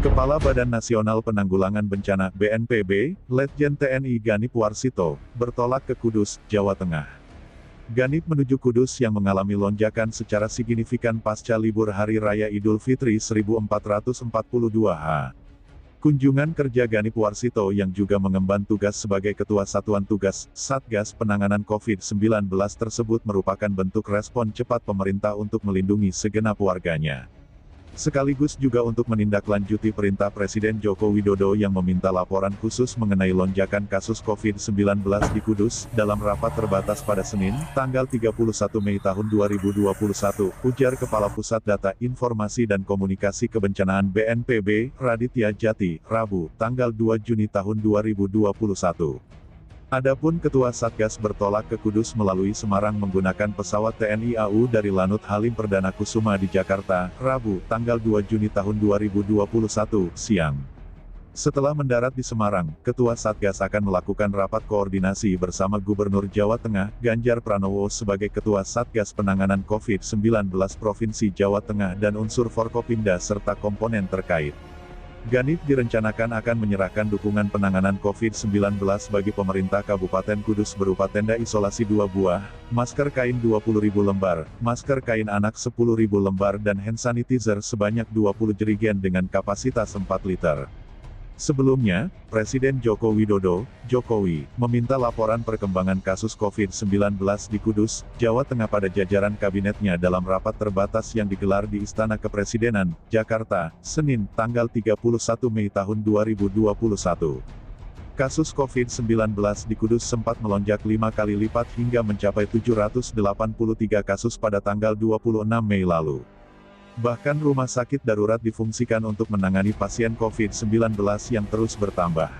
Kepala Badan Nasional Penanggulangan Bencana (BNPB), Letjen TNI Ganip Warsito, bertolak ke Kudus, Jawa Tengah. Ganip menuju Kudus yang mengalami lonjakan secara signifikan pasca libur Hari Raya Idul Fitri 1442 H. Kunjungan kerja Ganip Warsito yang juga mengemban tugas sebagai Ketua Satuan Tugas Satgas Penanganan COVID-19 tersebut merupakan bentuk respon cepat pemerintah untuk melindungi segenap warganya. Sekaligus juga untuk menindaklanjuti perintah Presiden Joko Widodo yang meminta laporan khusus mengenai lonjakan kasus COVID-19 di Kudus, dalam rapat terbatas pada Senin, tanggal 31 Mei tahun 2021, ujar Kepala Pusat Data Informasi dan Komunikasi Kebencanaan BNPB, Raditya Jati, Rabu, tanggal 2 Juni tahun 2021. Adapun Ketua Satgas bertolak ke Kudus melalui Semarang menggunakan pesawat TNI AU dari Lanut Halim Perdana Kusuma di Jakarta, Rabu, tanggal 2 Juni tahun 2021, siang. Setelah mendarat di Semarang, Ketua Satgas akan melakukan rapat koordinasi bersama Gubernur Jawa Tengah, Ganjar Pranowo sebagai Ketua Satgas Penanganan COVID-19 Provinsi Jawa Tengah dan unsur Forkopimda serta komponen terkait. Ganip direncanakan akan menyerahkan dukungan penanganan COVID-19 bagi pemerintah Kabupaten Kudus berupa tenda isolasi 2 buah, masker kain 20.000 lembar, masker kain anak 10.000 lembar dan hand sanitizer sebanyak 20 jerigen dengan kapasitas 4 liter. Sebelumnya, Presiden Joko Widodo, Jokowi, meminta laporan perkembangan kasus COVID-19 di Kudus, Jawa Tengah pada jajaran kabinetnya dalam rapat terbatas yang digelar di Istana Kepresidenan, Jakarta, Senin, tanggal 31 Mei tahun 2021. Kasus COVID-19 di Kudus sempat melonjak 5 kali lipat hingga mencapai 783 kasus pada tanggal 26 Mei lalu. Bahkan rumah sakit darurat difungsikan untuk menangani pasien COVID-19 yang terus bertambah.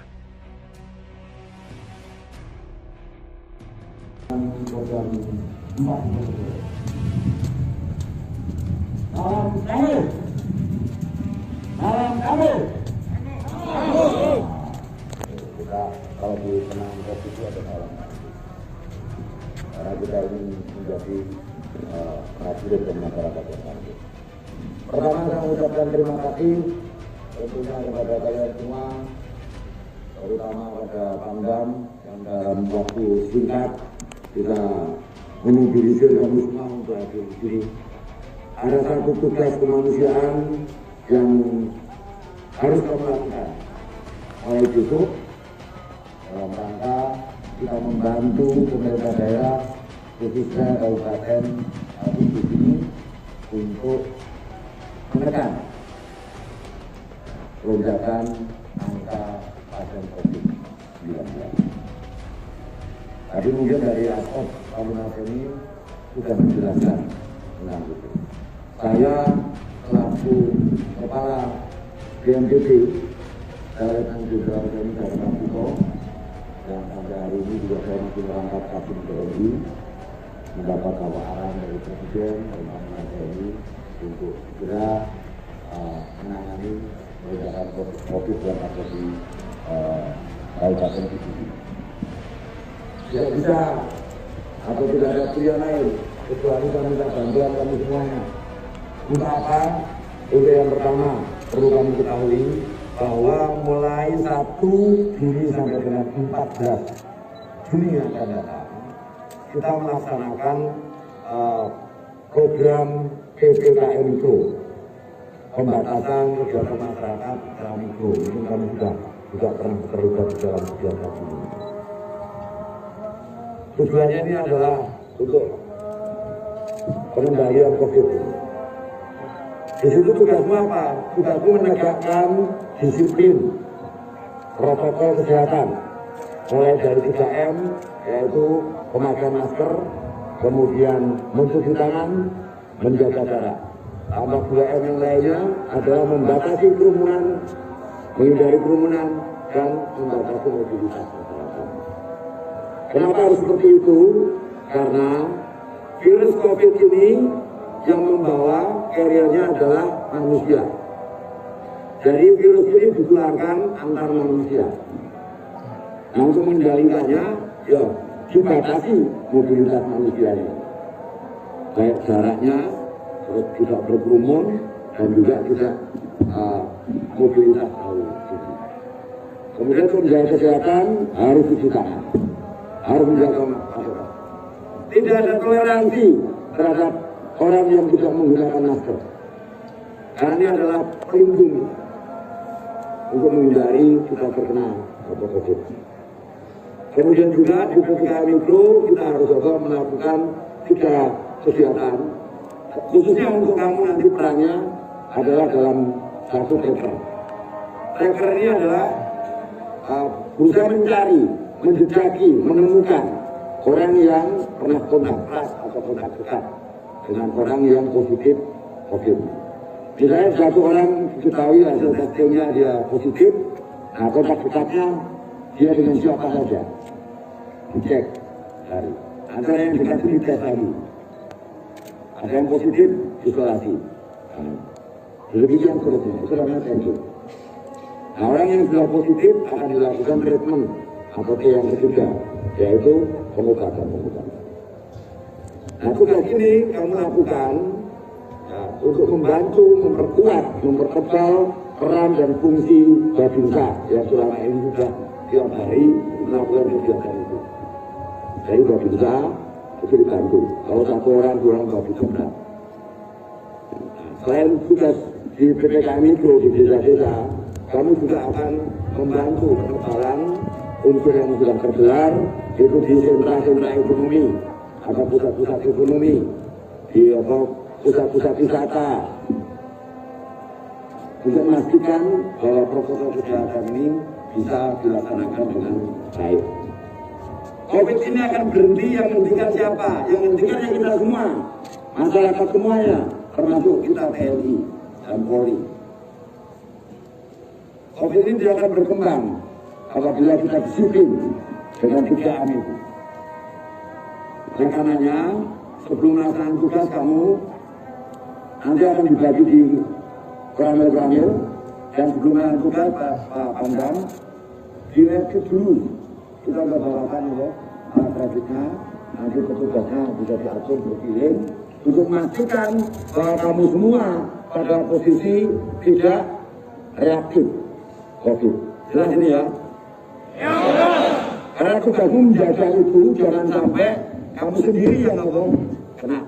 Kita kalau di penanganan COVID itu ada malam. Karena kita ingin menjadi prajurit dan masyarakat yang tangguh. Pertama saya mengucapkan terima kasih tentunya kepada kalian semua, terutama kepada Pangdam yang dalam waktu singkat bisa memobilisir kami semua untuk hadir di sini. Ada satu tugas kemanusiaan yang harus kami lakukan, mulai besok dalam rangka kita membantu pemerintah daerah khususnya Kabupaten Kudus ini untuk menekan lonjakan angka pasien COVID-19. Tapi mungkin dari Asop Kabupaten ini sudah menjelaskan tentang itu. Saya selaku Kepala BNPB, saya tanggung jawab ini dari Kapito, yang sampai hari ini juga saya masih merangkap Kapten TNI, mendapat arahan dari Presiden dan Panglima TNI untuk segera menangani lonjakan COVID yang ada di Kabupaten Kudus. Tidak bisa atau tidak ada pilihan lain kecuali kami minta bantuan kami semuanya. Untuk apa? Untuk yang pertama perlu kami ketahui bahwa mulai 1 Juni sampai dengan 14 Juni yang akan datang kita melaksanakan program PPKM itu, pembatasan kegiatan masyarakat secara mikro. Ini kami juga pernah terlibat dalam kegiatan ini. Tujuannya ini adalah untuk pengendalian COVID. Di situ tugasmu apa? Tugasmu menegakkan disiplin protokol kesehatan, mulai dari 3M, yaitu pemakaian masker, kemudian mencuci tangan, menjaga jarak. Tambah 2M yang lainnya adalah membatasi kerumunan, menghindari kerumunan, dan membatasi mobilitas masyarakat. Kenapa harus seperti itu? Karena virus COVID ini yang membawa carrier-nya adalah manusia. Jadi virus ini ditularkan antar manusia. Nah, untuk mengendalikannya, ya dibatasi mobilitas manusianya. Baik jaraknya, terus tidak berkerumun, dan juga tidak mobilitas terlalu tinggi. Kemudian untuk menjaga kesehatan harus cuci tangan, harus menjaga masker. Tidak ada toleransi terhadap orang yang tidak menggunakan masker. Karena ini adalah pelindung untuk menghindari kita terkena COVID. Kemudian juga di PPKM Mikro kita harus melakukan 3 kegiatan, khususnya untuk kamu nanti perannya adalah dalam satu tracker. Tracker ini adalah berusaha mencari, menjejaki, menemukan orang yang pernah kontak erat atau kontak dekat dengan orang yang positif COVID. Misalnya satu orang diketahui hasil testingnya dia positif, nah kontak dekatnya dia dengan siapa saja dicek dari. Antara yang dekat itu dites lagi. Ada yang positif isolasi. Demikian seterusnya, itu namanya testing. Nah, orang yang sudah positif akan dilakukan treatment atau yang ketiga, yaitu pengobatan. Nah, tugas ini kamu lakukan ya, untuk membantu, memperkuat, mempertebal peran dan fungsi Babinsa yang selama ini sudah tiap hari melakukan kegiatan itu. Jadi Babinsa itu dibantu. Kalau satu orang, 2 orang Babinsa. Selain tugas di PPKM Mikro di desa-desa, kami juga akan membantu penebalan unsur yang sudah tergelar, itu di sentra-sentra ekonomi atau pusat-pusat ekonomi, di pusat-pusat wisata, untuk memastikan bahwa protokol kesehatan ini bisa dilaksanakan dengan baik. COVID ini akan berhenti, yang menghentikan siapa? Yang menghentikan yang kita semua, masyarakat semuanya, termasuk kita TNI dan Polri. COVID ini tidak akan berkembang apabila kita disiplin dengan 3M itu. Oleh karenanya, sebelum melaksanakan tugas kamu, nanti akan dibagi di koramil-koramil, dan sebelum melaksanakan tugas Pak Pangdam, direktif dulu. Kita sudah bawakan ya, alat rapidnya, nanti petugasnya bisa diatur berkeliling, untuk memastikan bahwa kamu semua pada posisi tidak reaktif COVID. Jelas ini ya? Ya. Karena tugasmu menjaga itu, jangan sampai kamu sendiri yang kena.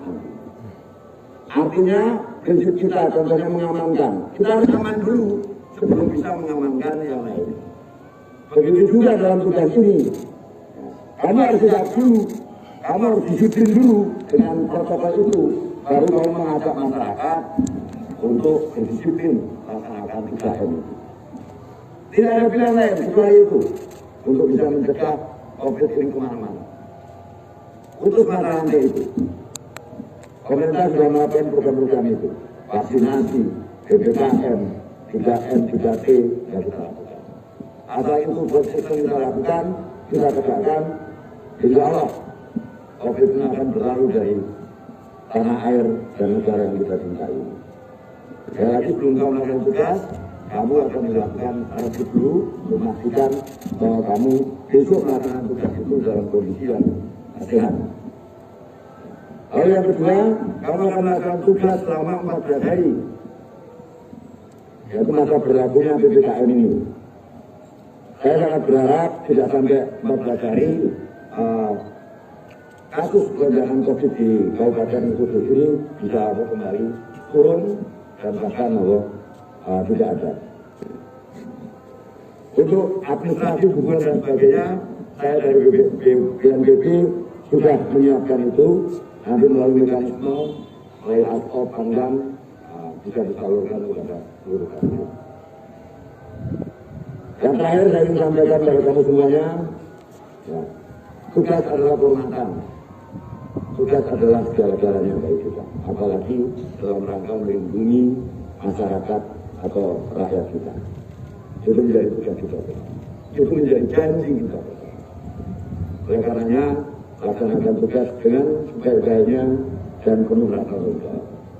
Artinya prinsip kita contohnya mengamankan. Kita harus aman dulu sebelum bisa mengamankan yang lain. Begitu juga dalam tugas ini. Kamu harus siap dulu, kamu harus disiplin dulu dengan protokol itu, baru mau mengajak masyarakat untuk berdisiplin melaksanakan 3M itu. Tidak ada pilihan lain kecuali itu untuk bisa mencegah COVID ini kemana-mana. Untuk masa rantai itu, pemerintah sudah melakukan program-program itu, vaksinasi, PPKM, 3M, 3T, yang kita lakukan. Asal itu sistem kita lakukan, kita tegakkan, insya Allah COVID ini akan berlalu dari tanah air dan negara yang kita cintai. Sekali lagi sebelum kamu melakukan tugas, kamu akan dilakukan rapid dulu, memastikan bahwa kamu besok melakukan tugas itu dalam kondisi yang sehat. Lalu yang kedua, kamu akan melakukan tugas selama 14 hari, yaitu masa berlakunya PPKM ini. Saya sangat berharap tidak sampai 14 hari kasus lonjakan COVID di Kabupaten Kudus ini bisa kembali turun dan bahkan tidak ada. Untuk administrasi hubungan dan sebagainya, saya dari BNPB sudah menyiapkan itu. Nanti melalui mekanisme, melalui ad-hoc Pangdam, bisa disalurkan kepada seluruh kami. Yang terakhir saya ingin sampaikan kepada kamu semuanya, ya, tugas adalah kehormatan. Tugas adalah segala-galanya bagi kita, apalagi dalam rangka melindungi masyarakat atau rakyat kita. Itu menjadi tugas kita, itu menjadi janji kita. Oleh karenanya, laksanakan tugas dengan sebaik-baiknya dan penuh rasa tanggung jawab.